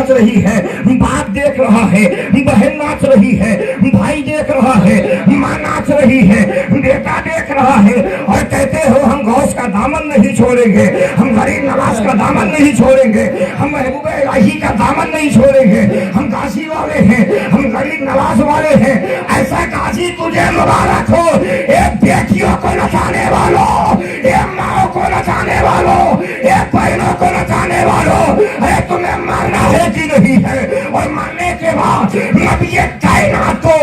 नाच रही है, बाप देख रहा है, बहन नाच रही है, भाई देख रहा है, माँ नाच रही है, बेटा देख रहा है, और कहते हो हम गौस का दामन नहीं छोड़ेंगे, हम गरीब नवाज का दामन नहीं छोड़ेंगे, हम महबूब इलाही का दामन नहीं छोड़ेंगे, हम गाजी वाले हैं, हम गरीब नवाज वाले हैं। ऐसा गाजी तुझे मुबारक हो, एक बेटियों को नचाने वालों, एक माओ को नचाने वालों, एक बहनों को नचाने वालों, अरे तुम्हें मारना है कि नहीं है? और मारने के बाद नबी कायनात को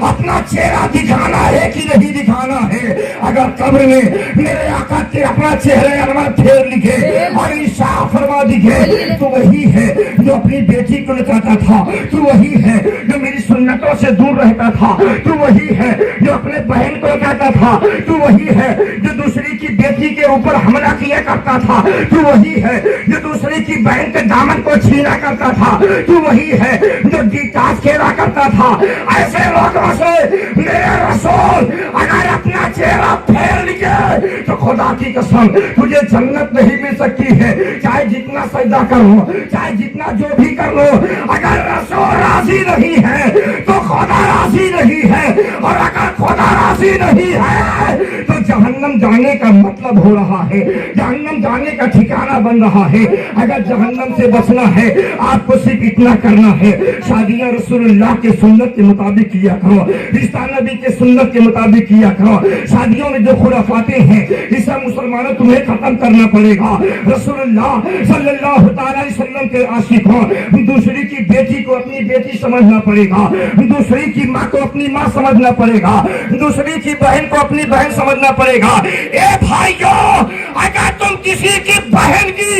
अपना चेहरा दिखाना है कि नहीं दिखाना है? अगर कब्र में मेरे आका के अपना चेहरे अनवर फेर लिखे और इंसाफ फरमा दिखे तो वही है जो अपनी बेटी को नचाता था, तो वही है जो मेरी सुन्नतों से दूर रहता था, तो वही है जो अपने बहन को नचाता था, तो वही है जो दूसरी की बेटी के ऊपर हमला किया करता था, तो वही है जो दूसरी की बहन के दामन को छीना करता था, तो वही है जो गिटार खेला करता था। ऐसे लोगों से मेरे रसूल अगर अपना चेहरा फेर लिए तो खुदा की कसम तुझे जन्नत नहीं मिल सकती है, चाहे जितना सजदा कर लो, चाहे जितना जो भी कर लो। अगर रसूल राजी नहीं है तो खुदा राजी नहीं है, और अगर खुदा राजी नहीं है तो जहन्नम जाने का मतलब हो रहा है, जहन्नम जाने का ठिकाना बन रहा है। अगर जहन्नम से बचना है आपको सिर्फ इतना करना है, शादियां रसूलुल्लाह के सुन्नत के मुताबिक किया करो, रिश्ता नबी के सुन्नत के मुताबिक किया करो। शादियों में जो खुराफाते हैं इसे मुसलमानों तुम्हें खत्म करना पड़ेगा। रसूलुल्लाह सल्लल्लाहु अलैहि वसल्लम के आशिक हो, दूसरी की बेटी को अपनी बेटी समझना पड़ेगा, दूसरी की माँ को अपनी माँ समझना पड़ेगा, दूसरी की बहन को अपनी बहन समझना पड़ेगा। ए भाइयों, अगर तुम किसी की बहन की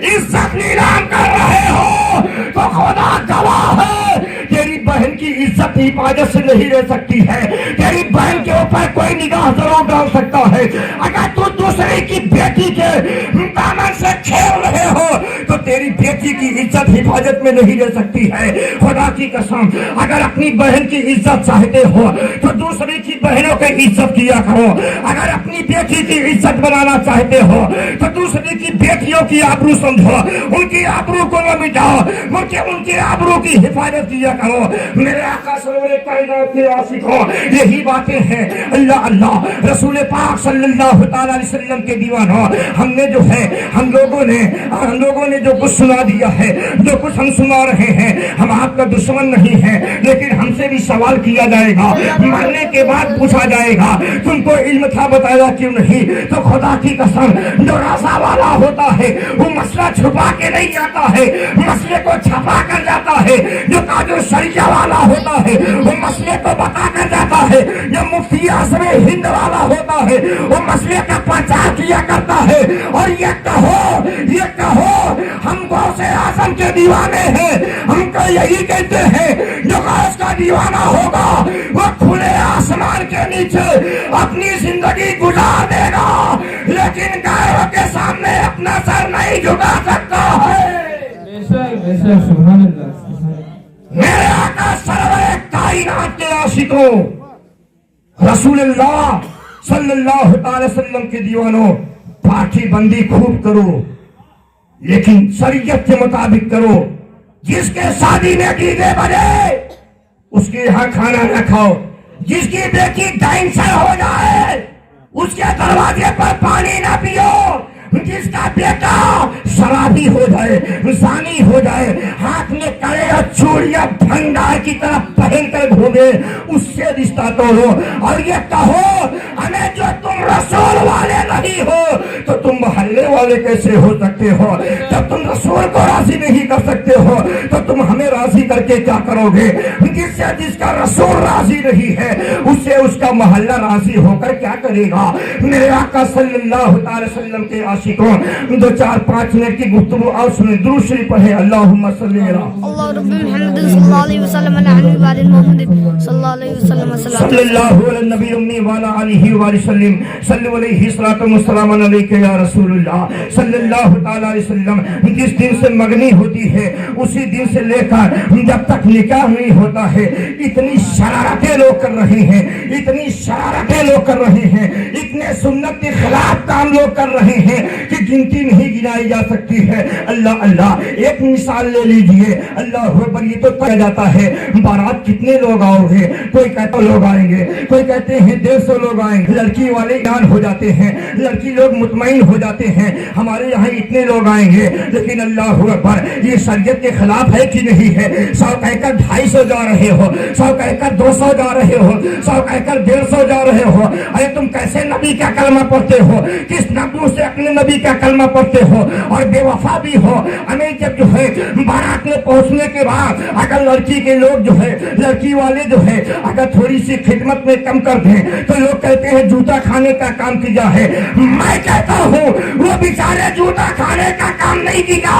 इज्जत नीलाम कर रहे हो तो खुदा गवाह है तेरी बहन की इज्जत हिफाजत से नहीं रह सकती है, तेरी बहन के ऊपर कोई निगाह जरूर डाल सकता है। अगर तू दूसरे की बेटी के दामन से खेल रहे हो तो तेरी बेटी की इज्जत हिफाजत में नहीं रह सकती है। खुदा की कसम, अगर अपनी बहन की इज्जत चाहते हो तो दूसरी की बहनों की इज्जत किया करो। अगर अपनी बेटी की इज्जत बनाना चाहते हो तो दूसरी की बेटियों की आबरू समझो, उनकी आबरू को न मिटाओ, उनकी आबरू की हिफाजत किया करो। मेरे आका सरवर कायनात के आशिकों, यही बातें हैं। अल्लाह अल्लाह रसूल पाक सल्लल्लाहु अलैहि वसल्लम के दीवानों, हमने जो है हम लोगों ने जो कुछ सुना दिया है, जो कुछ हम सुना रहे हैं, हम आपका दुश्मन नहीं है, लेकिन हमसे भी सवाल किया जाएगा, मरने के बाद पूछा जाएगा तुमको इल्म था बताया क्यों नहीं? तो खुदा की कसम, जो राजा वाला होता है वो मसला छुपा के नहीं जाता है, मसले को छपा कर जाता है। जो काजू शरीया वाला होता है वो मसले को बता कर जाता है। जो मुफ्ती आज़म हिंद वाला होता है वो मसले का प्रचार किया करता है। और ये कहो हम गौसे आज़म के दीवाने हैं, हमको यही कहते हैं जो गौस का दीवाना होगा वो खुले आसमान के नीचे अपनी जिंदगी गुजार देगा, लेकिन गायों के सामने अपना सर नहीं झुका सकता है। मेरे आका सरवर कायनात के आशिकों, रसूलुल्लाह सल्लल्लाहु अलैहि वसल्लम के दीवानों, पार्टी बंदी खूब करो लेकिन शरीयत के मुताबिक करो। जिसके शादी में डीजे बजे उसके यहाँ खाना न खाओ, जिसकी बेटी कैंसर हो जाए उसके दरवाजे पर पानी न पियो, जिसका बेटा शराबी हो जाए, जानी हो जाए, हाथ में कड़े और चूड़ियां भंडार की तरह पहन कर घूमे, उससे रिश्ता तोड़ो। और ये कहो हमें जो तुम रसूल वाले नहीं हो तो तुम मोहल्ले वाले कैसे हो सकते हो? जब तुम रसूल को राजी नहीं कर सकते हो तो तुम हमें राजी करके क्या करोगे? जिसका रसूल राजी नहीं है उससे उसका मोहल्ला राजी होकर क्या करेगा? मेरे आका सल्लल्लाहु अलैहि वसल्लम के आशिकों, 2-4-5 मिनट की गुफ्तगू और सुने, दुरूद शरीफ पढ़े। अल्लाहुम्मा सल्ली अला محمد صلی اللہ علیہ وسلم علی وآل محمد صلی اللہ علیہ وسلم صلی اللہ علیہ نبی امی والا علیہ وآلہ وسلم صلی علیہ الصلوۃ والسلام علیک یا رسول اللہ صلی اللہ تعالی علیہ وسلم. جس دن سے مگنی ہوتی ہے اسی دن سے لے کر جب تک نکاح نہیں ہوتا ہے اتنی شرارتیں لوگ کر رہے ہیں, اتنی شرارتیں لوگ کر رہے ہیں, اتنے سنت کے خلاف کام لوگ کر رہے ہیں کہ گنتی نہیں گنائی جا سکتی ہے. اللہ اللہ ایک مثال لے لیجئے, اللہ اکبر, یہ تو کہا جاتا ہے بارات کتنے لوگ آؤ گے, کوئی کہتا لوگ آئیں گے, کوئی کہتے ہیں 150 لوگ آئیں گے. لڑکی والے جان ہو جاتے ہیں, لڑکی لوگ مطمئن ہو جاتے ہیں ہمارے یہاں اتنے لوگ آئیں گے, لیکن اللہ اکبر یہ شریعت کے خلاف ہے کہ نہیں ہے. 100 کہہ کر 250 جا رہے ہو, 100 کہہ کر 200 جا رہے ہو, 100 کہہ کر 150 جا رہے ہو. ارے تم کیسے نبی کا کلمہ پڑھتے ہو, کس نبو سے اپنے نبی کا کلمہ پڑھتے ہو, اور بے وفا بھی ہو. ہمیں جب جو ہے بارات میں پہنچنے کے بعد اگر لڑکی کے لوگ جو ہے, لڑکی والے جو ہے اگر تھوڑی سی خدمت میں کم کر دیں تو لوگ کہتے ہیں جوتا کھانے کا کام کیا ہے. میں کہتا ہوں وہ بیچارے جوتا کھانے کا کام نہیں کیا,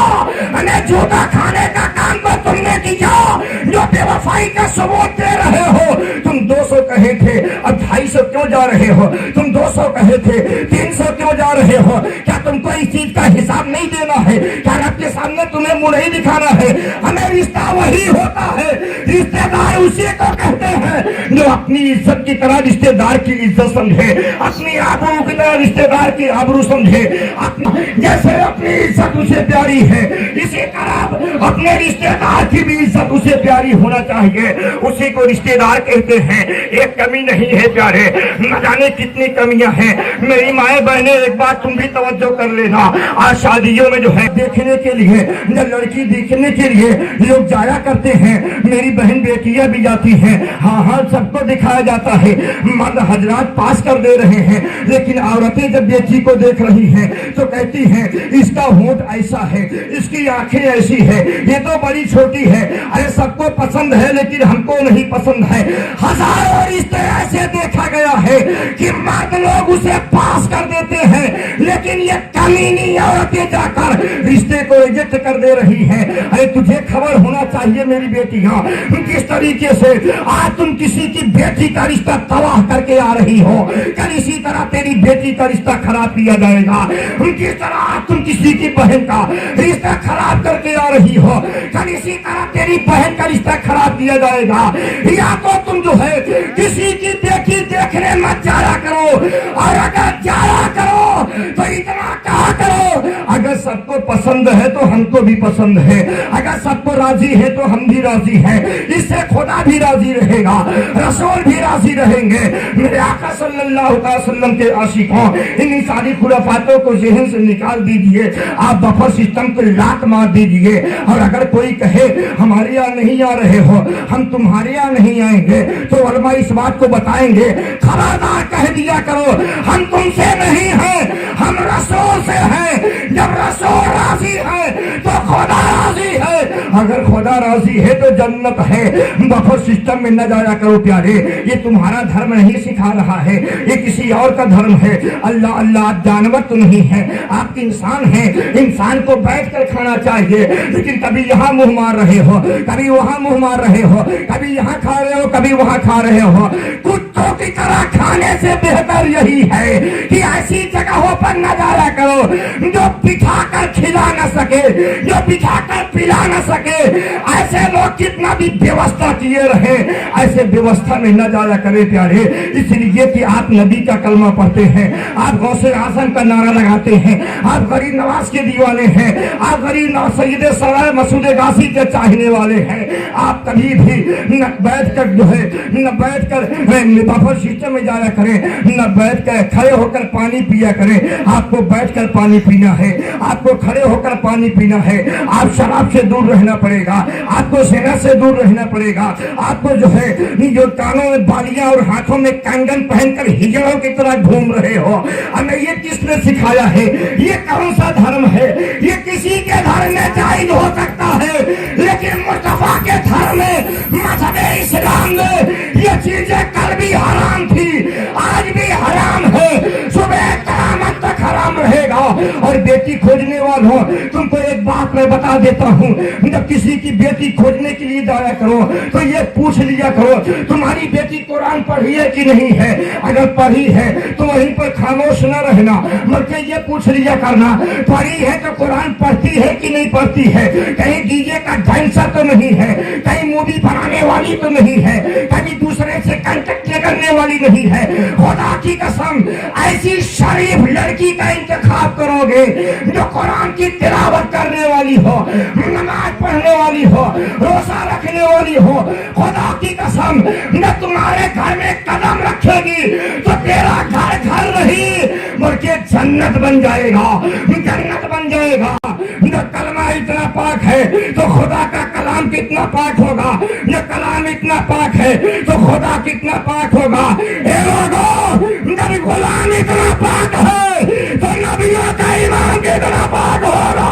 ہمیں جوتا کھانے کا کام تو تم نے کیا جو بے وفائی کا ثبوت دے رہے ہو. تم 200 کہے تھے, اب 250 کیوں جا رہے ہو؟ تم 200 کہے تھے, 300 کیوں جا رہے ہو؟ کیا تم کو اس چیز کا حساب نہیں دینا ہے؟ کیا رب کے سامنے تمہیں منہ نہیں دکھانا ہے؟ ہمیں رشتہ وہی ہوتا ہے, رشتے دار اسی کو کہتے ہیں جو اپنی عزت کی طرح رشتے دار کی عزت سمجھے, اپنی آبرو کی طرح رشتے دار کی آبرو سمجھے. جیسے اپنی عزت اسے پیاری ہے اسی طرح اپنے رشتے دار کی بھی عزت اسے پیاری ہونا چاہیے. اسی کو رشتے دار کہتے ہیں. ایک کمی نہیں ہے پیارے, نہ جانے کتنی کمیاں ہیں. میری مائیں بہنیں ایک بات تم بھی توجہ کر لینا, آج شادیوں میں جو ہے دیکھنے کے لیے, لڑکی دیکھنے کے لیے لوگ جایا کرتے ہیں. میری بہن بیٹیاں بھی جاتی ہیں, ہاں ہاں سب کو دکھایا جاتا ہے, مرد حضرات پاس کر دے رہے ہیں, لیکن عورتیں جب بیٹی کو دیکھ رہی ہیں تو کہتی ہیں اس کا ہونٹ ایسا ہے, اس کی آنکھیں ایسی ہے, یہ تو بڑی چھوٹی ہے. ارے سب کو پسند ہے لیکن ہم کو نہیں پسند ہے. ہزاروں رشتے ایسے دیکھا گیا ہے کہ مرد لوگ اسے پاس کر دیتے ہیں, لیکن یہ کمینی عورتیں جا کر رشتے کو ریجیکٹ کر دے رہی ہیں. ارے تجھے خبر ہونا چاہیے میری بیٹیاں, کس طریقے سے آج تم کسی کی بیٹی کا رشتہ تباہ کر کے آ رہی ہو, کل اسی طرح تیری بیٹی کا رشتہ خراب کیا جائے گا. کس طرح آج تم کسی کی بہن کا رشتہ خراب کر کے آ رہی ہو, کل اسی طرح تیری بہن کا رشتہ خراب کیا جائے گا. یا تو تم جو ہے کسی کی بیٹی دیکھنے مت جایا کرو, اور اگر جایا کرو تو اتنا کہا کرو اگر سب کو پسند ہے تو ہم کو بھی پسند ہے, اگر سب کو راضی ہے تو ہم بھی راضی ہیں. اس سے خدا بھی راضی رہے گا, رسول بھی راضی رہیں گے. میرے آقا صلی اللہ علیہ وسلم کے عاشقوں, انہی ساری خرافاتوں کو ذہن سے نکال دیجئے, آپ بفر سسٹم کو لات مار دیجئے. اور اگر کوئی کہے ہمارے یہاں نہیں آ رہے ہو, ہم تمہارے یہاں نہیں آئیں گے, تو علماء اس بات کو بتائیں گے خبردار کہہ دیا کرو ہم تم سے نہیں ہیں, ہم رسول سے ہیں. جب رسول راضی ہے تو خدا راضی ہے, اگر خدا راضی ہے تو جنت ہے. بفر سسٹم میں نہ جایا کرو پیارے, یہ تمہارا دھرم نہیں سکھا رہا ہے, یہ کسی اور کا دھرم ہے. اللہ اللہ, آپ جانور تو نہیں ہیں, آپ انسان ہیں. انسان کو بیٹھ کر کھانا چاہیے, لیکن کبھی یہاں منہ مار رہے ہو, کبھی وہاں منہ مار رہے ہو, کبھی یہاں کھا رہے ہو, کبھی وہاں کھا رہے ہو. کتوں کی طرح کھانے سے بہتر یہی ہے کہ ایسی جگہوں پر نہ جایا کرو جو بٹھا کر کھلا نہ سکے, جو بٹھا کر پلا نہ سکے. ایسے لوگ کتنا بھی ویوستھا کیے رہے, ایسے ویوستھا میں نہ جایا کرے پیارے. اس لیے کہ آپ نبی کا کلمہ پڑھتے ہیں, آپ غوث اعظم کا نعرہ لگاتے ہیں, آپ غریب نواز کے دیوانے ہیں, آپ غریب سید سرائے مسعود غازی کے چاہنے والے ہیں. آپ کبھی بھی نہ بیٹھ کر جو ہے, نہ بیٹھ کر بفر سسٹم میں جایا کریں, نہ بیٹھ کر کھڑے ہو کر پانی پیا کریں. آپ کو بیٹھ کر پانی پینا ہے, آپ کو کھڑے ہو کر پانی پینا ہے. آپ شراب سے دور رہنا پڑے گا, آپ کو زنا سے دور رہنا پڑے گا. آپ کو جو ہے جو کانوں میں بالیاں اور ہاتھوں میں کنگن پہن کر ہجڑوں کی طرح گھوم رہے ہو, ہمیں یہ کس نے سکھایا ہے؟ یہ کون سا دھرم ہے؟ یہ کسی کے دھرم میں جائز ہو سکتا ہے, لیکن مصطفیٰ کے دھرم میں, مذہب اسلام میں یہ چیزیں کل بھی حرام تھی, آج بھی حرام ہے, صبح قیامت تک حرام رہے گا. اور بیٹی کھوجنے والوں, تم کو ایک بات बात मैं बता देता हूँ, जब किसी की बेटी खोजने के लिए जाया करो तो ये पूछ लिया करो तुम्हारी बेटी कुरान पढ़ी है कि नहीं है। अगर पढ़ी है तो वहीं पर खामोश न रहना, बल्कि ये पूछ लिया करना पढ़ी है तो कुरान पढ़ती है कि नहीं पढ़ती है, कहीं डीजे का डांसर तो नहीं है, कहीं मूवी बनाने वाली तो नहीं है, कहीं दूसरे से कांटेक्ट करने वाली नहीं है। खुदा की कसम ऐसी शरीफ लड़की का इंतखाब करोगे जो कुरान की तिलावत करने वाली हो, नमाज पढ़ने वाली हो, रोजा रखने वाली हो। खुदा की कसम न तुम्हारे घर में कदम रखेगी तो तेरा घर घर नहीं बल्कि जन्नत बन जाएगा, जन्नत बन जाएगा। जो कलमा इतना पाक है तो खुदा का कलाम कितना पाक होगा, जो कलाम इतना पाक है तो खुदा कितना पाक होगा। ए लोगों, जब गुलाम इतना पाक है तो नबियों का ईमान कितना पाक होगा।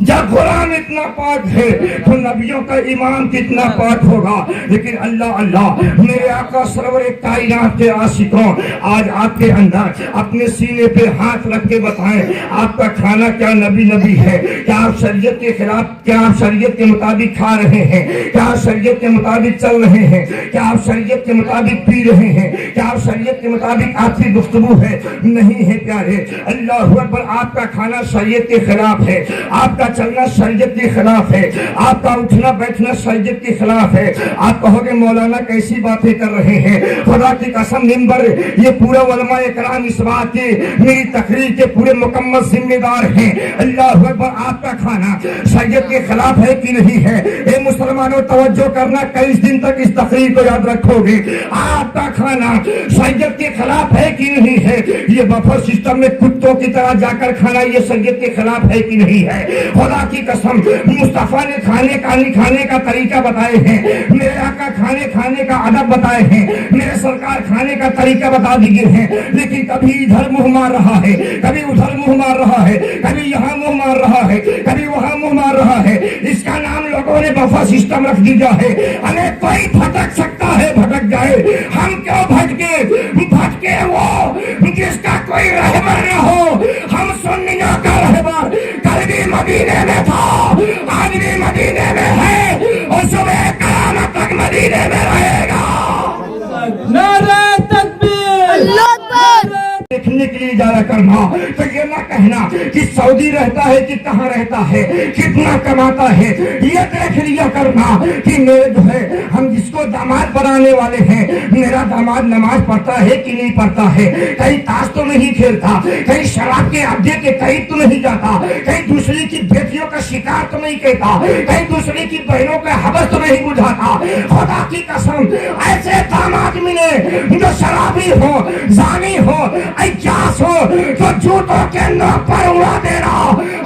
जब कुरान इतना पाक है तो नबियों का ईमान कितना पाक होगा। लेकिन अल्लाह अल्लाह, मेरे आका सरवर कायनात के आशिकों, आज आपके अंदर अपने सीने पे हाथ रख के बताएं आपका खाना क्या नबी नबी है? क्या आप शरीयत के खिलाफ, क्या आप शरीयत के मुताबिक खा रहे हैं? क्या आप शरीयत के मुताबिक चल रहे हैं? क्या आप शरीयत के मुताबिक पी रहे हैं? क्या आप शरीयत के मुताबिक आपकी गुफ्तगू है? नहीं है प्यारे। अल्लाह अकबर, आपका खाना शरीयत के खिलाफ है, आपका चलना शरीयत के खिलाफ है, आपका उठना बैठना शरीयत के खिलाफ है। आप कहोगे मौलाना कैसी बातें कर रहे हैं? खुदा की कसम, मिंबर ये पूरा उलमा इकराम इस बात के मेरी तकरीर के पूरे मुकम्मल जिम्मेदार हैं। अल्लाह अकबर, आपका खाना शरीयत के खिलाफ है कि नहीं है? ए मुसलमानों, तवज्जो करना, 21 दिन तक इस तकरीर को याद रखोगे। आपका खाना शरीयत के खिलाफ है कि नहीं है? ये बफर सिस्टम में कुत्तों की तरह जाकर खाना ये शरीयत के खिलाफ है कि नहीं है? खुदा की कसम, मुस्तफा ने खाने का नहीं खाने का तरीका बताए हैं, मेरे आका खाने का अदब बताए हैं, मेरे सरकार खाने का तरीका बता दिए हैं। लेकिन कभी इधर मुंह मार रहा है, कभी उधर मुंह मार रहा है, कभी यहाँ मुंह मार रहा है, कभी वहाँ मुंह मार रहा है। इसका नाम लोगों ने बफर सिस्टम रख दिया है। अरे कोई भटक सकता है, भटक जाए, हम क्यों भटके? भटके वो जिसका कोई रहबर न हो। हम सुन्नियों का रहबर कल भी मदीने में था, आज भी मदीने में है और सुबह क़यामत तक मदीने में रहेगा। नारे तकबीर, अल्लाह अकबर। देखने के लिए जाया करना तो ये ना कहना कि सऊदी रहता है कि कहाँ रहता है, कितना कमाता है। ये देख लिया करना कि मेरे जो है हम जिसको दामाद बनाने वाले हैं, मेरा दामाद नमाज पढ़ता है कि नहीं पढ़ता है, कहीं ताश तो नहीं खेलता, कहीं शराब के अड्डे के करीब तो नहीं जाता, कहीं दूसरी की बेटियों का शिकार तो नहीं कहता, कहीं दूसरी की बहनों का हवस तो नहीं बुझाता। खुदा की कसम, ऐसे दामाद मिले जो शराबी हो, जानी हो, अय्यास हो, तो जूतों के नोक पर उड़ा देना।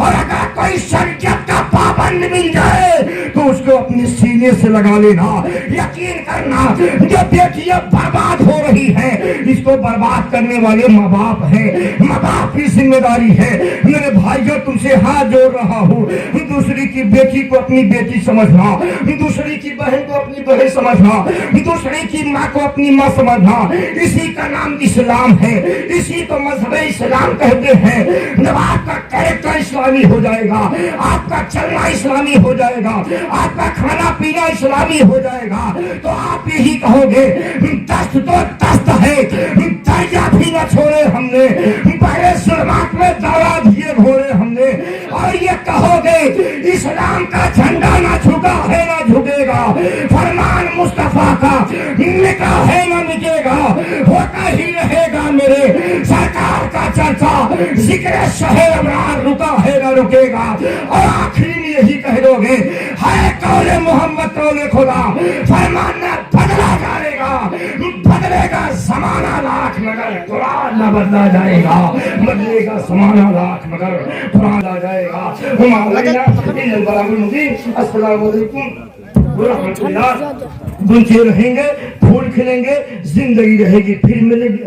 और अगर कोई शरीयत का पाबंद मिल जाए तो उसको अपने सीने से लगा लेना। यकीन करना, जो बेटियां बर्बाद हो रही है इसको बर्बाद करने वाले माँ बाप है, माँ बाप की जिम्मेदारी है। मेरे भाइयों, तुमसे हाथ जोड़ रहा हूँ, दूसरी की बेटी को अपनी बेटी समझना, दूसरी की बहन को अपनी बहन समझना, दूसरी की माँ को अपनी माँ समझना, इसी का नाम इस्लाम है, इसी को मजहब इस्लाम कहते हैं। जब आपका कैरेक्टर इस्लामी हो जाएगा, आपका चलना इस्लामी हो जाएगा, आपका खाना पीना इस्लामी हो जाएगा, तो आप यही कहोगे दस्त तो दस्त है, दर्जा भी न छोड़े हमने, बड़े सुरमात में दौड़ा दिए घोड़े हमने। और ये कहोगे इस्लाम का झंडा ना झुका है ना झुकेगा, फरमान मुस्तफा का मिटा है ना मिटेगा, होता ही रहेगा मेरे सरकार का चर्चा, जिक्र शहर अमरार रुका है ना रुकेगा। और आखिरी में यही कह दोगे है कौले मोहम्मद कौले खुदा, फरमान न बदला जाएगा, बदलेगा ज़माना लाख मगर कुरान न बदला जाएगा, बदलेगा ज़माना लाख मगर कुरान आ जाएगा। अस्सलाम वालेकुम व रहमतुल्लाह। बुनते रहेंगे, फूल खिलेंगे, जिंदगी रहेगी, फिर मिलेंगे।